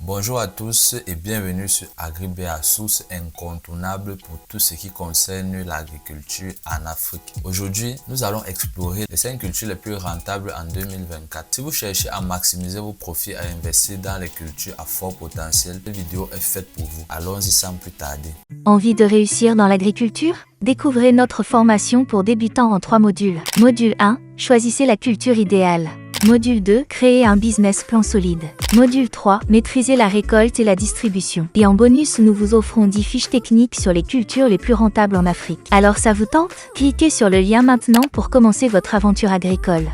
Bonjour à tous et bienvenue sur AgriBA, source incontournable pour tout ce qui concerne l'agriculture en Afrique. Aujourd'hui, nous allons explorer les 5 cultures les plus rentables en 2024. Si vous cherchez à maximiser vos profits et à investir dans les cultures à fort potentiel, cette vidéo est faite pour vous. Allons-y sans plus tarder. Envie de réussir dans l'agriculture? Découvrez notre formation pour débutants en 3 modules. Module 1, choisissez la culture idéale. Module 2, créez un business plan solide. Module 3, maîtrisez la récolte et la distribution. Et en bonus, nous vous offrons 10 fiches techniques sur les cultures les plus rentables en Afrique. Alors ça vous tente? Cliquez sur le lien maintenant pour commencer votre aventure agricole.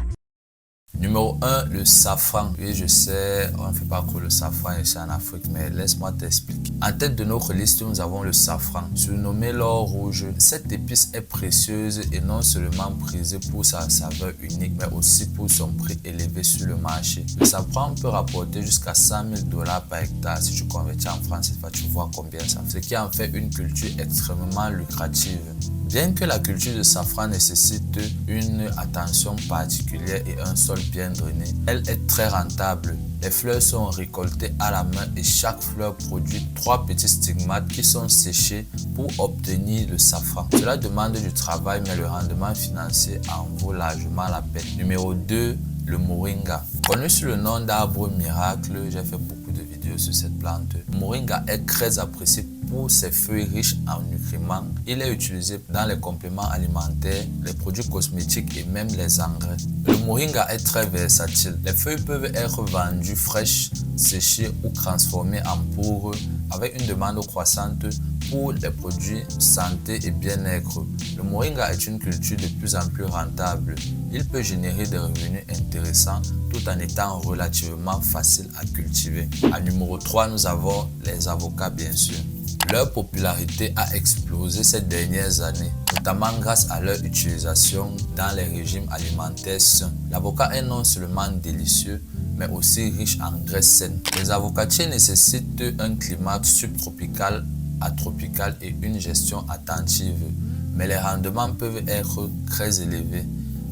Numéro 1, le safran. Oui, je sais, on ne fait pas que le safran ici en Afrique, mais laisse-moi t'expliquer. En tête de notre liste, nous avons le safran. Surnommé l'or rouge, cette épice est précieuse et non seulement prisée pour sa saveur unique, mais aussi pour son prix élevé sur le marché. Le safran peut rapporter jusqu'à 100 000 $ par hectare. Si tu convertis en francs CFA, tu vois combien ça fait. Ce qui en fait une culture extrêmement lucrative. Bien que la culture de safran nécessite une attention particulière et un sol bien drainé, elle est très rentable. Les fleurs sont récoltées à la main et chaque fleur produit 3 petits stigmates qui sont séchés pour obtenir le safran. Cela demande du travail, mais le rendement financier en vaut largement la peine. Numéro 2, le moringa. Connu sous le nom d'arbre miracle, j'ai fait beaucoup de vidéos sur cette plante. Le moringa est très apprécié pour ses feuilles riches en nutriments. Il est utilisé dans les compléments alimentaires, les produits cosmétiques et même les engrais. Le moringa est très versatile. Les feuilles peuvent être vendues fraîches, séchées ou transformées en poudre avec une demande croissante pour les produits santé et bien-être. Le moringa est une culture de plus en plus rentable. Il peut générer des revenus intéressants tout en étant relativement facile à cultiver. À numéro 3, nous avons les avocats bien sûr. Leur popularité a explosé ces dernières années, notamment grâce à leur utilisation dans les régimes alimentaires sains. L'avocat est non seulement délicieux, mais aussi riche en graisses saines. Les avocatiers nécessitent un climat subtropical à tropical et une gestion attentive, mais les rendements peuvent être très élevés.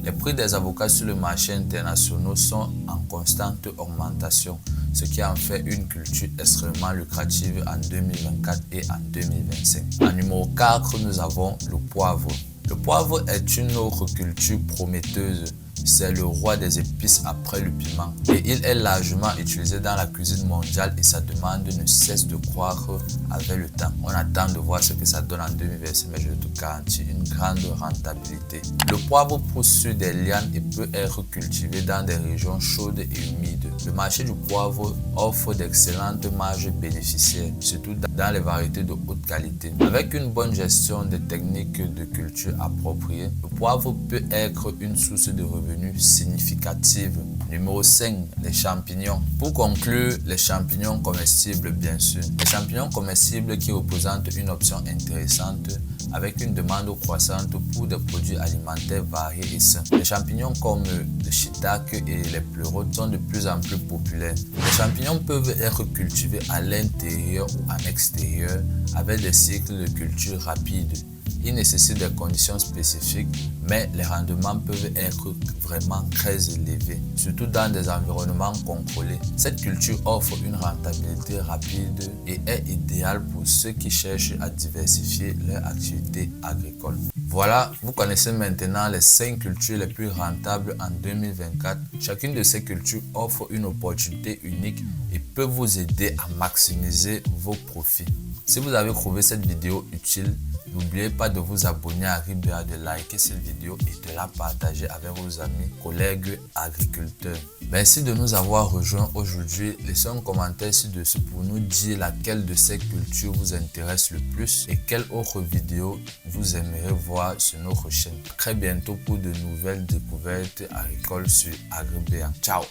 Les prix des avocats sur le marché international sont en constante augmentation, ce qui en fait une culture extrêmement lucrative en 2024 et en 2025. En numéro 4, nous avons le poivre. Le poivre est une autre culture prometteuse. C'est le roi des épices après le piment et il est largement utilisé dans la cuisine mondiale et sa demande ne cesse de croître avec le temps. On attend de voir ce que ça donne en 2025, mais je te garantis une grande rentabilité. Le poivre pousse sur des lianes et peut être cultivé dans des régions chaudes et humides. Le marché du poivre offre d'excellentes marges bénéficiaires, surtout dans les variétés de haute qualité. Avec une bonne gestion des techniques de culture appropriées, le poivre peut être une source de revenus significative. Numéro 5, les champignons. Pour conclure, les champignons comestibles bien sûr. Les champignons comestibles qui représentent une option intéressante avec une demande croissante pour des produits alimentaires variés et sains. Les champignons comme le shiitake et les pleurotes sont de plus en plus populaires. Les champignons peuvent être cultivés à l'intérieur ou en extérieur avec des cycles de culture rapides. Ils nécessitent des conditions spécifiques, mais les rendements peuvent être vraiment très élevés, surtout dans des environnements contrôlés. Cette culture offre une rentabilité rapide et est idéale pour ceux qui cherchent à diversifier leur activité agricole. Voilà, vous connaissez maintenant les 5 cultures les plus rentables en 2024. Chacune de ces cultures offre une opportunité unique et peut vous aider à maximiser vos profits. Si vous avez trouvé cette vidéo utile, n'oubliez pas de vous abonner à AgriBA, de liker cette vidéo et de la partager avec vos amis, collègues agriculteurs. Merci de nous avoir rejoints aujourd'hui. Laissez un commentaire ci-dessous pour nous dire laquelle de ces cultures vous intéresse le plus et quelle autre vidéo vous aimeriez voir sur notre chaîne. Très bientôt pour de nouvelles découvertes agricoles sur AgriBA. Ciao!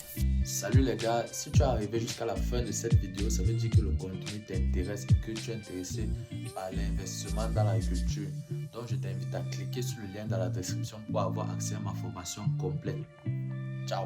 Salut les gars, si tu es arrivé jusqu'à la fin de cette vidéo, ça veut dire que le contenu t'intéresse et que tu es intéressé par l'investissement dans l'agriculture. Donc je t'invite à cliquer sur le lien dans la description pour avoir accès à ma formation complète. Ciao!